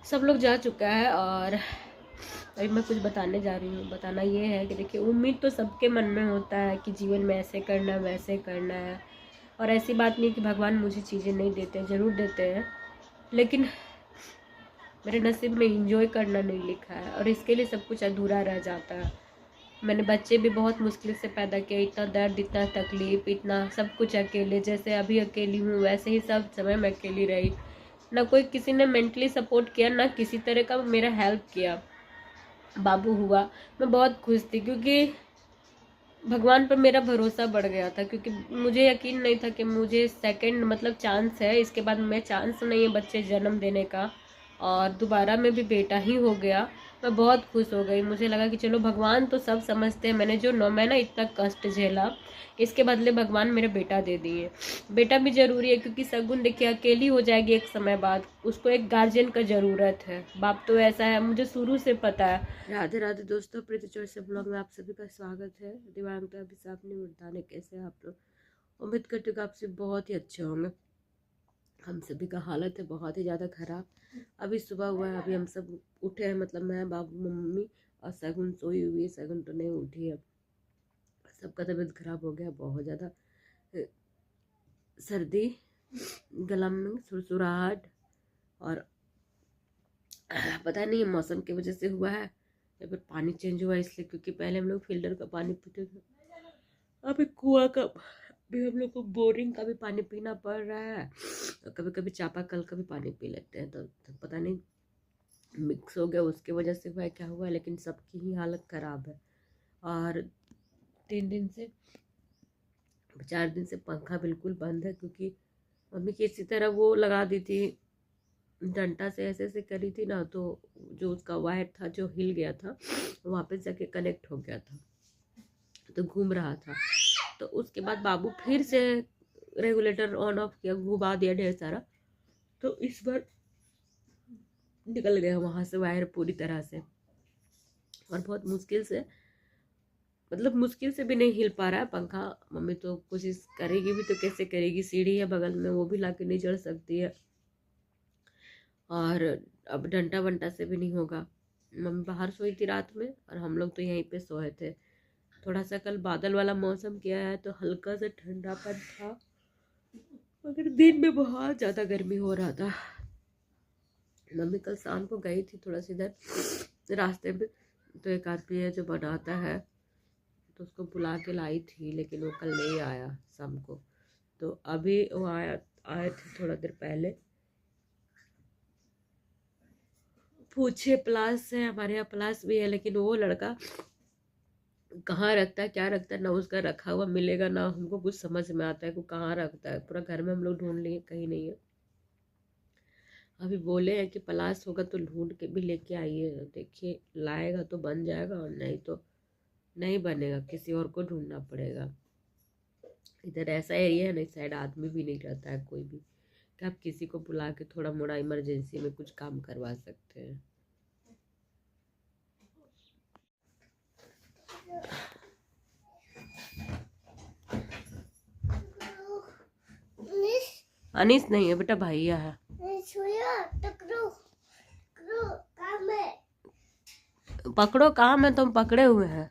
सब लोग जा चुका है और अभी मैं कुछ बताने जा रही हूँ। बताना ये है कि देखिए, उम्मीद तो सबके मन में होता है कि जीवन में ऐसे करना है वैसे करना है, और ऐसी बात नहीं कि भगवान मुझे चीज़ें नहीं देते, ज़रूर देते हैं, लेकिन मेरे नसीब में इंजॉय करना नहीं लिखा है और इसके लिए सब कुछ अधूरा रह जाता है। मैंने बच्चे भी बहुत मुश्किल से पैदा किए, इतना दर्द, इतना तकलीफ, इतना सब कुछ अकेले। जैसे अभी अकेली हूँ वैसे ही सब समय मैं अकेली रही। ना कोई किसी ने मेंटली सपोर्ट किया, ना किसी तरह का मेरा हेल्प किया। बाबू हुआ, मैं बहुत खुश थी क्योंकि भगवान पर मेरा भरोसा बढ़ गया था, क्योंकि मुझे यकीन नहीं था कि मुझे सेकंड मतलब चांस है, इसके बाद मैं चांस नहीं है बच्चे जन्म देने का, और दोबारा में भी बेटा ही हो गया। मैं बहुत खुश हो गई। मुझे लगा कि चलो भगवान तो सब समझते हैं, मैं ना इतना कष्ट झेला, इसके बदले भगवान मेरा बेटा दे दिए। बेटा भी जरूरी है क्योंकि सगुन देखिए अकेली हो जाएगी एक समय बाद, उसको एक गार्जियन का ज़रूरत है। बाप तो ऐसा है, मुझे शुरू से पता है। राधे राधे दोस्तों, प्रीति चौरसिया ब्लॉग में आप सभी का स्वागत है। दिवांगता अभिशाप निवृत्ताने, कैसे आप लोग? उम्मीद करती हूँ कि आप सब बहुत ही अच्छे होंगे। हम सभी का हालत है बहुत ही ज़्यादा ख़राब। अभी सुबह हुआ है, अभी हम सब उठे हैं, मतलब मैं, बाबू, मम्मी और सगुन सोई हुई है। सगुन तो नहीं उठी है। सबका तबीयत खराब हो गया बहुत ज़्यादा। सर्दी, गला में सुरसुराहट, और पता नहीं मौसम की वजह से हुआ है या फिर पानी चेंज हुआ है इसलिए, क्योंकि पहले हम लोग फिल्टर का पानी पीते थे, अभी कुआं का भी, हम लोग को बोरिंग का भी पानी पीना पड़ रहा है, और कभी कभी चापाकल का भी पानी पी लेते हैं। तो पता नहीं मिक्स हो गया, उसकी वजह से हुआ है क्या हुआ है, लेकिन सबकी ही हालत ख़राब है। और 3 दिन से 4 दिन से पंखा बिल्कुल बंद है, क्योंकि मम्मी की इसी तरह वो लगा दी थी, डंडा से ऐसे ऐसे करी थी ना, तो जो उसका वायर था जो हिल गया था वापस जाके कनेक्ट हो गया था, तो घूम रहा था। तो उसके बाद बाबू फिर से रेगुलेटर ऑन ऑफ किया, घुमा दिया ढेर सारा, तो इस बार निकल गया वहाँ से वायर पूरी तरह से, और बहुत मुश्किल से, मतलब मुश्किल से भी नहीं हिल पा रहा है पंखा। मम्मी तो कोशिश करेगी भी तो कैसे करेगी, सीढ़ी है बगल में, वो भी लाके नहीं चढ़ सकती है, और अब डंडा वंटा से भी नहीं होगा। मम्मी बाहर सोई थी रात में और हम लोग तो यहीं पे सोए थे। थोड़ा सा कल बादल वाला मौसम किया है तो हल्का सा ठंडापन था, मगर दिन में बहुत ज़्यादा गर्मी हो रहा था। मम्मी कल शाम को गई थी थोड़ा सा इधर रास्ते में, तो एक आदमी है जो बनाता है, तो उसको बुला के लाई थी, लेकिन वो कल नहीं आया शाम को। तो अभी वो आए थे थोड़ा देर पहले। पूछे प्लास है, हमारे यहाँ प्लास भी है, लेकिन वो लड़का कहाँ रखता है, क्या रखता है, ना उसका रखा हुआ मिलेगा, ना हमको कुछ समझ में आता है वो कहाँ रखता है। पूरा घर में हम लोग ढूंढ लिए, कहीं नहीं है। अभी बोले हैं कि पलाश होगा तो ढूंढ के भी लेके आइए, देखिए लाएगा तो बन जाएगा, और नहीं तो नहीं बनेगा, किसी और को ढूंढना पड़ेगा। इधर ऐसा एरिया है ना, इस साइड आदमी भी नहीं रहता है कोई भी, कि आप किसी को बुला के थोड़ा मोड़ा इमरजेंसी में कुछ काम करवा सकते हैं। अनीस नहीं है बेटा, भैया है। पकड़ो, काम है, तुम पकड़े हुए हैं।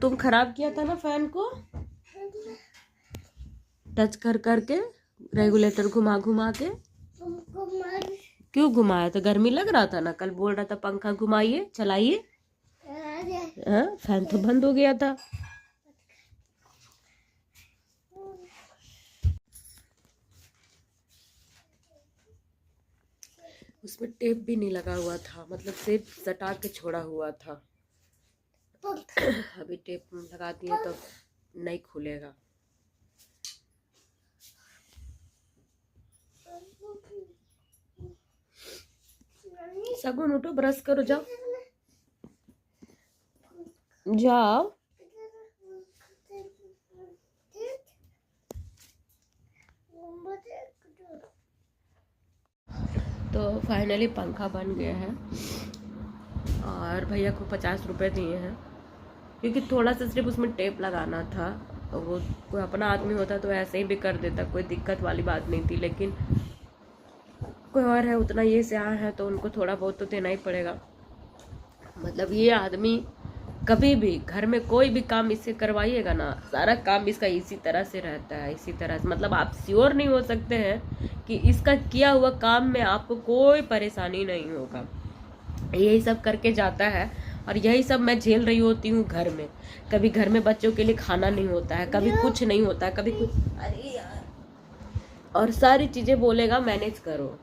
तुम खराब किया था ना फैन को, टच कर करके, रेगुलेटर घुमा घुमा के। क्यों घुमाया? तो गर्मी लग रहा था ना, कल बोल रहा था पंखा घुमाइए चलाइए। हाँ, फैन तो बंद हो गया था। उसमें टेप भी नहीं लगा हुआ था, मतलब सिर्फ सटा के छोड़ा हुआ था। अभी टेप लगा दिए तो नहीं खुलेगा। सगुन उठो, ब्रश करो, जाओ जाओ। तो फाइनली पंखा बन गया है, और भैया को 50 रुपये दिए हैं, क्योंकि थोड़ा सा सिर्फ उसमें टेप लगाना था। वो कोई अपना आदमी होता तो ऐसे ही भी कर देता, कोई दिक्कत वाली बात नहीं थी, लेकिन कोई और है उतना ये सियान है तो उनको थोड़ा बहुत तो देना ही पड़ेगा। मतलब ये आदमी कभी भी घर में कोई भी काम इससे करवाइएगा ना, सारा काम इसका इसी तरह से रहता है, इसी तरह से। मतलब आप श्योर नहीं हो सकते हैं कि इसका किया हुआ काम में आपको कोई परेशानी नहीं होगा। यही सब करके जाता है और यही सब मैं झेल रही होती हूँ घर में। कभी घर में बच्चों के लिए खाना नहीं होता है, कभी कुछ नहीं होता है, कभी कुछ, अरे यार, और सारी चीजें बोलेगा मैनेज करो,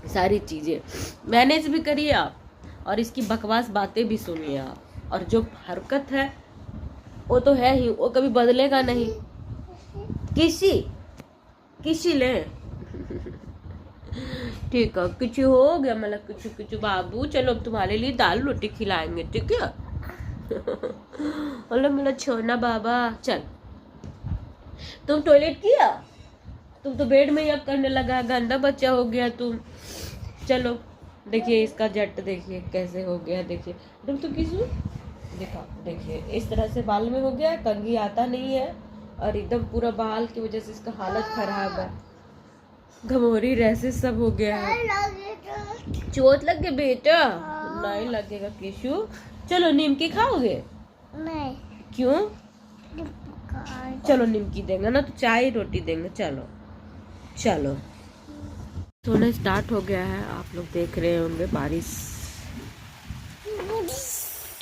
सारी चीजें मैनेज भी करिए आप और इसकी बकवास बातें भी सुनिए आप। और जो हरकत है वो तो है ही, वो कभी बदलेगा नहीं। किसी ले ठीक है, कुछ हो गया मतलब कुछ बाबू, चलो अब तुम्हारे लिए दाल रोटी खिलाएंगे, ठीक है। बोलो मेरा छोना बाबा, चल तुम टॉयलेट किया, तुम तो बेड में ही अब करने लगा, गंदा बच्चा हो गया तुम। चलो देखिए इसका जट देखिए कैसे हो गया, देखिए तुम तो किसू देखा, देखिए इस तरह से बाल में हो गया, कंघी आता नहीं है और एकदम पूरा बाल की वजह से इसका हालत खराब है, घमोरी रैसेस सब हो गया है। चोट लग गया बेटा? नहीं लगेगा किशु। चलो निमकी खाओगे? नहीं। क्यों? चलो निमकी देंगे ना तो चाय रोटी देंगे, चलो चलो। सोना स्टार्ट हो गया है, आप लोग देख रहे होंगे, बारिश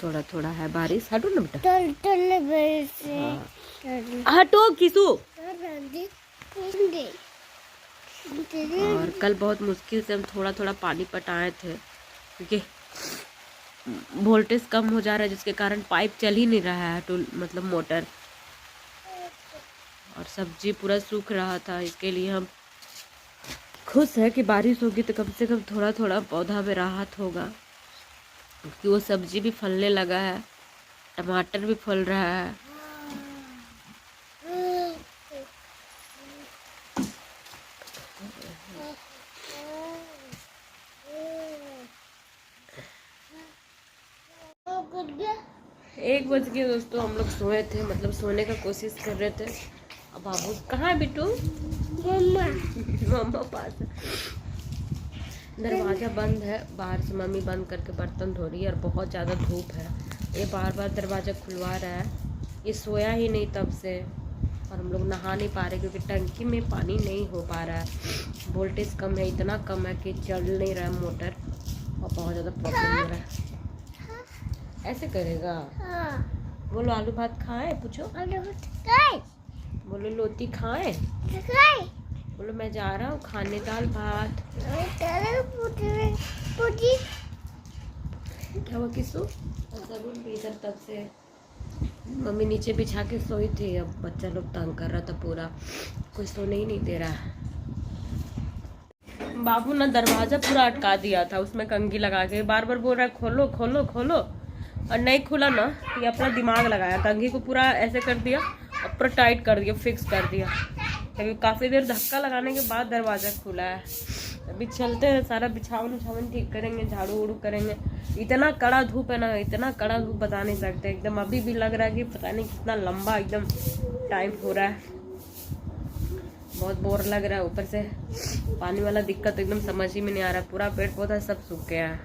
थोड़ा थोड़ा है, बारिश। हटो ना बेटा, हटो किसू। और कल बहुत मुश्किल से हम थोड़ा थोड़ा पानी पटाए थे क्योंकि वोल्टेज कम हो जा रहा है जिसके कारण पाइप चल ही नहीं रहा है, तो मतलब मोटर, और सब्जी पूरा सूख रहा था। इसके लिए हम खुश है कि बारिश होगी तो कम से कम थोड़ा थोड़ा पौधा में राहत होगा, क्योंकि वो सब्जी भी फलने लगा है, टमाटर भी फल रहा है। एक बज गया दोस्तों, हम लोग सोए थे, मतलब सोने का कोशिश कर रहे थे। अब बाबू कहाँ है बिट्टू? मम्मा पास है। दरवाज़ा बंद है, बाहर से मम्मी बंद करके बर्तन धो रही है और बहुत ज़्यादा धूप है, ये बार बार दरवाज़ा खुलवा रहा है। ये सोया ही नहीं तब से, और हम लोग नहा नहीं पा रहे क्योंकि टंकी में पानी नहीं हो पा रहा है, वोल्टेज कम है, इतना कम है कि चल नहीं रहा है मोटर, और बहुत ज़्यादा प्रॉब्लम हो रहा है। ऐसे करेगा? बोलो आलू भात खाए, पूछो आलू भात खाए, बोलो लोटी खाए, बोलो मैं जा रहा हूँ खाने दाल भात। क्या हुआ किसू? इधर तक से मम्मी नीचे बिछा के सोई थी, अब बच्चा लोग तंग कर रहा था पूरा, कोई सोने ही नहीं दे रहा। बाबू ना दरवाजा पूरा अटका दिया था, उसमें कंघी लगा के बार बार बोल रहा है खोलो खोलो खोलो, और नहीं खुला ना, ये अपना दिमाग लगाया, कंघी को पूरा ऐसे कर दिया और पूरा टाइट कर दिया, फिक्स कर दिया। अभी काफ़ी देर धक्का लगाने के बाद दरवाज़ा खुला है। अभी चलते हैं, सारा बिछावन उछावन ठीक करेंगे, झाड़ू उड़ू करेंगे। इतना कड़ा धूप है ना, इतना कड़ा धूप बता नहीं सकते एकदम। अभी भी लग रहा है कि पता नहीं कितना लंबा एकदम टाइम हो रहा है, बहुत बोर लग रहा है। ऊपर से पानी वाला दिक्कत एकदम समझ ही में नहीं आ रहा है, पूरा पेड़ पौधा सब सूख गया है।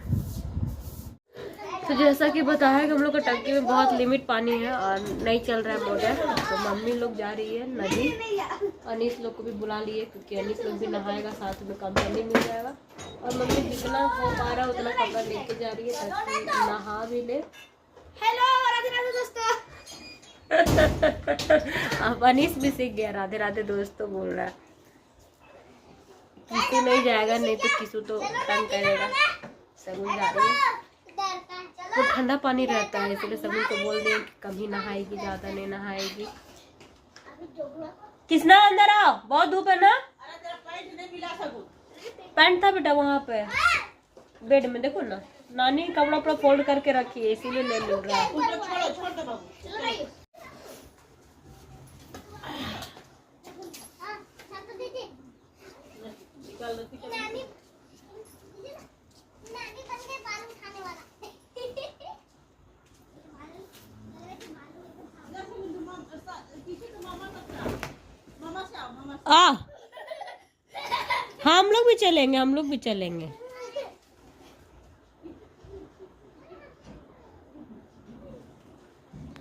तो जैसा कि बताया कि हम लोग का टंकी में बहुत लिमिट पानी है और नहीं चल रहा है मोटर, तो मम्मी लोग जा रही है नदी। अनीस लोग को भी बुला लिए क्योंकि अनीस लोग भी नहाएगा, साथ में कम पानी मिल जाएगा। और मम्मी जितना हो पा रहा है उतना कपड़ा लेके जा रही है ताकि नहा भी ले। हेलो राधे राधे दोस्तों। अब अनीस भी सीख गया राधे राधे दोस्तों बोल रहा है। किसू नहीं जाएगा, नहीं तो किसू तो तंग करेगा। सगुन जा रही है, वो ठंडा पानी रहता है इसलिए सभी को बोल दें कि कभी नहाएगी, ज़्यादा नहीं नहाएगी। किसना अंदर आओ, बहुत धूप है ना। पैंट था बेटा वहाँ पे बेड में, देखो ना, नानी कपड़ा अपना फोल्ड करके रखी है इसीलिए नहीं मिल रहा है। हम हम लोग भी चलेंगे, हम लोग भी चलेंगे।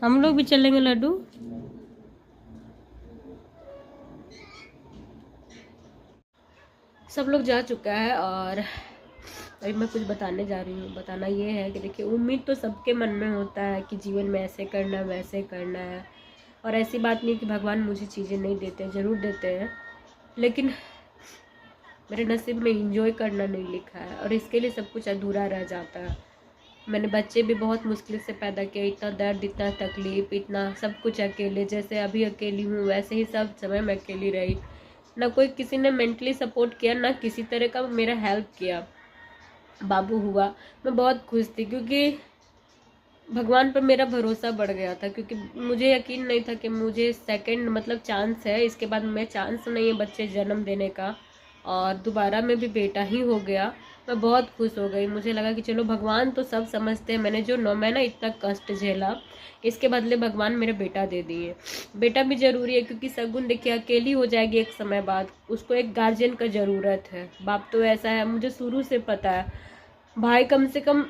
हम लोग भी चलेंगे लड्डू। सब लोग जा चुका है और अभी मैं कुछ बताने जा रही हूँ। बताना ये है कि देखिए, उम्मीद तो सबके मन में होता है कि जीवन में ऐसे करना है, वैसे करना है। और ऐसी बात नहीं कि भगवान मुझे चीज़ें नहीं देते, ज़रूर देते हैं, लेकिन मेरे नसीब में इंजॉय करना नहीं लिखा है और इसके लिए सब कुछ अधूरा रह जाता है। मैंने बच्चे भी बहुत मुश्किल से पैदा किए, इतना दर्द, इतना तकलीफ़, इतना सब कुछ अकेले। जैसे अभी अकेली हूँ वैसे ही सब समय मैं अकेली रही। ना कोई किसी ने मेंटली सपोर्ट किया, ना किसी तरह का मेरा हेल्प किया। बाबू हुआ, मैं बहुत खुश थी क्योंकि भगवान पर मेरा भरोसा बढ़ गया था, क्योंकि मुझे यकीन नहीं था कि मुझे सेकंड मतलब चांस है, इसके बाद मैं चांस नहीं है बच्चे जन्म देने का, और दोबारा में भी बेटा ही हो गया। मैं बहुत खुश हो गई। मुझे लगा कि चलो भगवान तो सब समझते हैं, मैं ना इतना कष्ट झेला, इसके बदले भगवान मेरा बेटा दे दिए। बेटा भी ज़रूरी है क्योंकि सगुन देखिए अकेली हो जाएगी एक समय बाद, उसको एक गार्जियन का ज़रूरत है। बाप तो ऐसा है, मुझे शुरू से पता है। भाई कम से कम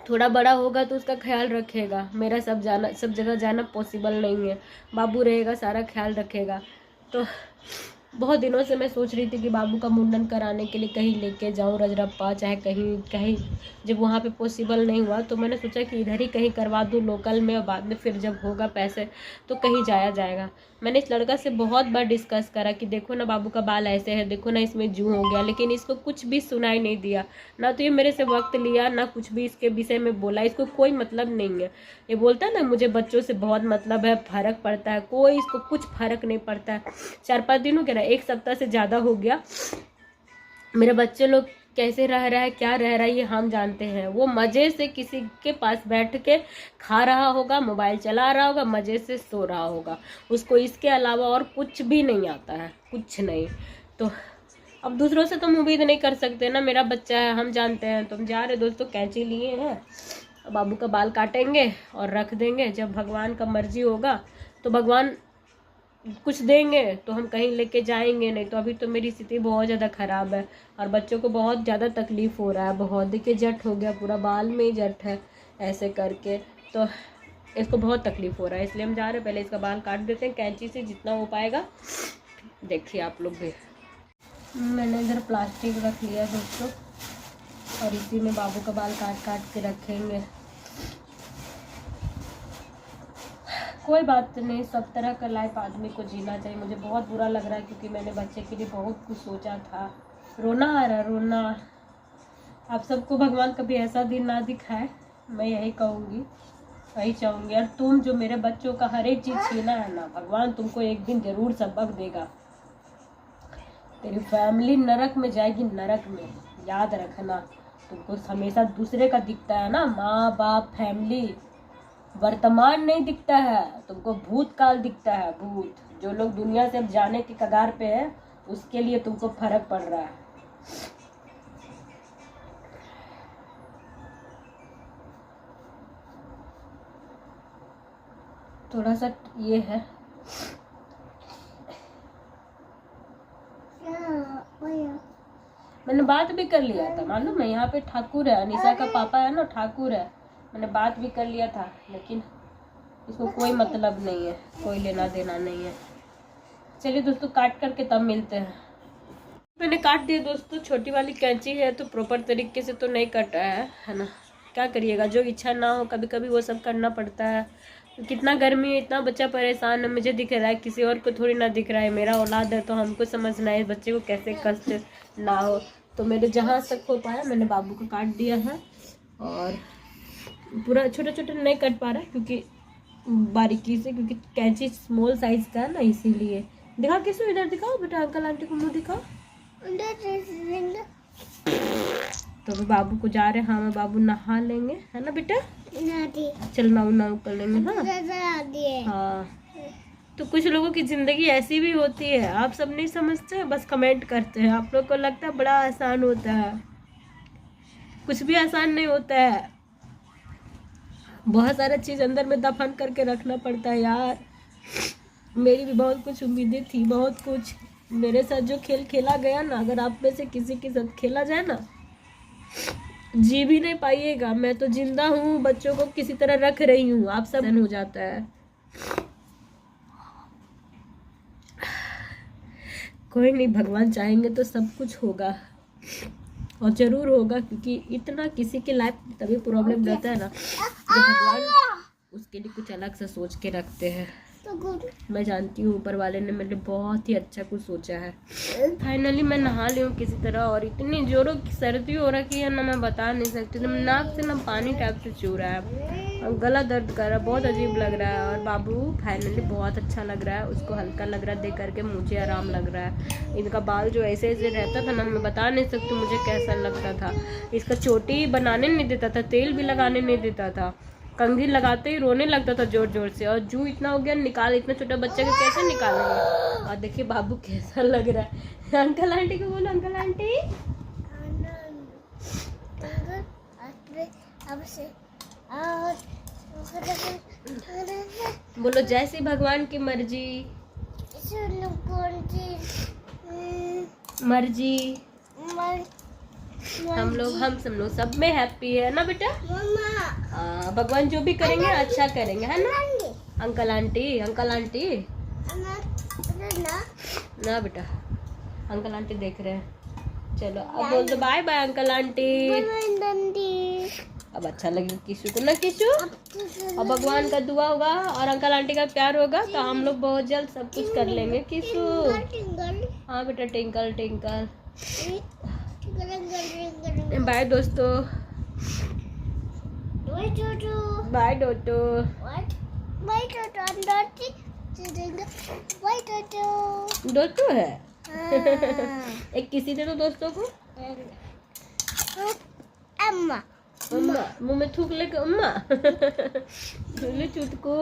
थोड़ा बड़ा होगा तो उसका ख्याल रखेगा। मेरा सब जगह जाना पॉसिबल नहीं है। बाबू रहेगा, सारा ख्याल रखेगा। तो बहुत दिनों से मैं सोच रही थी कि बाबू का मुंडन कराने के लिए कहीं लेके जाऊं, रजरप्पा चाहे कहीं कहीं। जब वहाँ पे पॉसिबल नहीं हुआ तो मैंने सोचा कि इधर ही कहीं करवा दूं लोकल में, और बाद में फिर जब होगा पैसे तो कहीं जाया जाएगा। मैंने इस लड़का से बहुत बार डिस्कस करा कि देखो ना बाबू का बाल ऐसे है, देखो ना इसमें जू हो गया, लेकिन इसको कुछ भी सुनाई नहीं दिया। ना तो ये मेरे से वक्त लिया, ना कुछ भी इसके विषय में बोला। इसको कोई मतलब नहीं है। ये बोलता है ना मुझे बच्चों से बहुत मतलब है, फर्क पड़ता है, कोई इसको कुछ फर्क नहीं पड़ता है। 4-5 दिन हो गया ना, एक सप्ताह से ज़्यादा हो गया। मेरे बच्चे लोग कैसे रह रहा है, क्या रह रहा है, ये हम जानते हैं। वो मज़े से किसी के पास बैठ के खा रहा होगा, मोबाइल चला रहा होगा, मज़े से सो रहा होगा। उसको इसके अलावा और कुछ भी नहीं आता है, कुछ नहीं। तो अब दूसरों से तुम उम्मीद नहीं कर सकते ना, मेरा बच्चा है, हम जानते हैं। तुम जा रहे दोस्तों, कैंची लिए हैं, बाबू का बाल काटेंगे और रख देंगे। जब भगवान का मर्जी होगा तो भगवान कुछ देंगे तो हम कहीं लेके जाएंगे, नहीं तो अभी तो मेरी स्थिति बहुत ज़्यादा ख़राब है और बच्चों को बहुत ज़्यादा तकलीफ़ हो रहा है। बहुत देखिए जट हो गया, पूरा बाल में ही जट है ऐसे करके, तो इसको बहुत तकलीफ़ हो रहा है। इसलिए हम जा रहे हैं, पहले इसका बाल काट देते हैं कैंची से जितना हो पाएगा। देखिए आप लोग भी। मैंने इधर प्लास्टिक रख लिया दोस्तों और इसी में बाबू का बाल काट काट के रखेंगे। कोई बात नहीं, सब तरह का लाइफ आदमी को जीना चाहिए। मुझे बहुत बुरा लग रहा है क्योंकि मैंने बच्चे के लिए बहुत कुछ सोचा था। रोना आ रहा है, रोना। आप सबको भगवान कभी ऐसा दिन ना दिखाए, मैं यही कहूँगी, वही चाहूँगी। और तुम जो मेरे बच्चों का हर एक चीज़ छीना है ना, भगवान तुमको एक दिन ज़रूर सबक देगा। तेरी फैमिली नरक में जाएगी, नरक में, याद रखना। तुमको हमेशा दूसरे का दिखता है ना, माँ बाप, फैमिली, वर्तमान नहीं दिखता है तुमको, भूतकाल दिखता है। भूत जो लोग दुनिया से अब जाने के कगार पे है, उसके लिए तुमको फर्क पड़ रहा है। थोड़ा सा ये है, मैंने बात भी कर लिया था, मालूम है। यहाँ पे ठाकुर है, अनिशा का पापा है ना, ठाकुर है। मैंने बात भी कर लिया था, लेकिन इसको कोई मतलब नहीं है, कोई लेना देना नहीं है। चलिए दोस्तों, काट करके तब मिलते हैं। मैंने काट दिया दोस्तों। छोटी वाली कैंची है तो प्रॉपर तरीके से तो नहीं कटा है ना। क्या करिएगा, जो इच्छा ना हो कभी कभी वो सब करना पड़ता है। तो कितना गर्मी है, इतना बच्चा परेशान है, मुझे दिख रहा है, किसी और को थोड़ी ना दिख रहा है। मेरा औलाद है तो हमको समझना है बच्चे को कैसे कष्ट ना हो। तो मेरे जहाँ तक हो पाया मैंने बाबू को काट दिया है, और पूरा छोटा छोटा नहीं कट पा रहा क्योंकि बारीकी से, क्योंकि कैंची स्मॉल साइज का है ना, इसीलिए। दिखा किसको, इधर दिखाओ बेटा, अंकल आंटी को मुँह दिखाओ। तो अभी बाबू को जा रहे हैं, हाँ बाबू नहा लेंगे, है ना बेटा, चल नाऊ नाऊ कर लेंगे। हाँ तो कुछ लोगों की जिंदगी ऐसी भी होती है, आप सब नहीं समझते, बस कमेंट करते हैं। आप लोग को लगता है बड़ा आसान होता है, कुछ भी आसान नहीं होता है। बहुत सारा चीज अंदर में दफन करके रखना पड़ता है यार। मेरी भी बहुत कुछ उम्मीदें थी, बहुत कुछ, मेरे साथ जो खेल खेला गया ना, अगर आप में से किसी के साथ खेला जाए ना, जी भी नहीं पाइएगा। मैं तो जिंदा हूँ, बच्चों को किसी तरह रख रही हूँ, आप सब हो जाता है। कोई नहीं, भगवान चाहेंगे तो सब कुछ होगा और जरूर होगा, क्योंकि इतना किसी के लाइफ में तभी प्रॉब्लम रहता है ना, जब भगवान उसके लिए कुछ अलग से सोच के रखते हैं। मैं जानती हूँ ऊपर वाले ने मेरे लिए बहुत ही अच्छा कुछ सोचा है। फाइनली मैं नहा ली हूँ किसी तरह, और इतनी जोरों की सर्दी हो रखी है ना, मैं बता नहीं सकती। तो नाक से ना पानी टाइप से चू रहा है और गला दर्द कर रहा है, बहुत अजीब लग रहा है। और बाबू फाइनली बहुत अच्छा लग रहा है, उसको हल्का लग रहा है देख करके, मुझे आराम लग रहा है। इनका बाल जो ऐसे ऐसे रहता था ना, मैं बता नहीं सकती मुझे कैसा लगता था। इसका चोटी बनाने नहीं देता था, तेल भी लगाने नहीं देता था, कंघी लगाते ही रोने लगता था जोर जोर से। और जू इतना हो गया, निकाल, इतना छोटा बच्चे को कैसे निकालेंगे। और देखिए बाबू कैसा लग रहा है। अंकल आंटी को बोलो, अंकल आंटी। बोलो जय श्री भगवान की मर्जी। मर्जी हम सब लोग सब में हैप्पी है ना बेटा। भगवान जो भी करेंगे अच्छा करेंगे, है ना। अंकल आंटी, अंकल आंटी ना बेटा, अंकल आंटी देख रहे हैं। चलो अब बोल दो बाय बाय अंकल आंटी। अब अच्छा लगेगा किशु को ना, किशु। और भगवान का दुआ होगा और अंकल आंटी का प्यार होगा तो हम लोग बहुत जल्द सब कुछ कर लेंगे किशु। हाँ बेटा, टिंकल टिंकल। बाय दोस्तों, बाय डोटो। डोटो है। एक किसी दे दो दोस्तों को। अम्मा, अम्मा मुंह में थूक लेके अम्मा। चुटकू।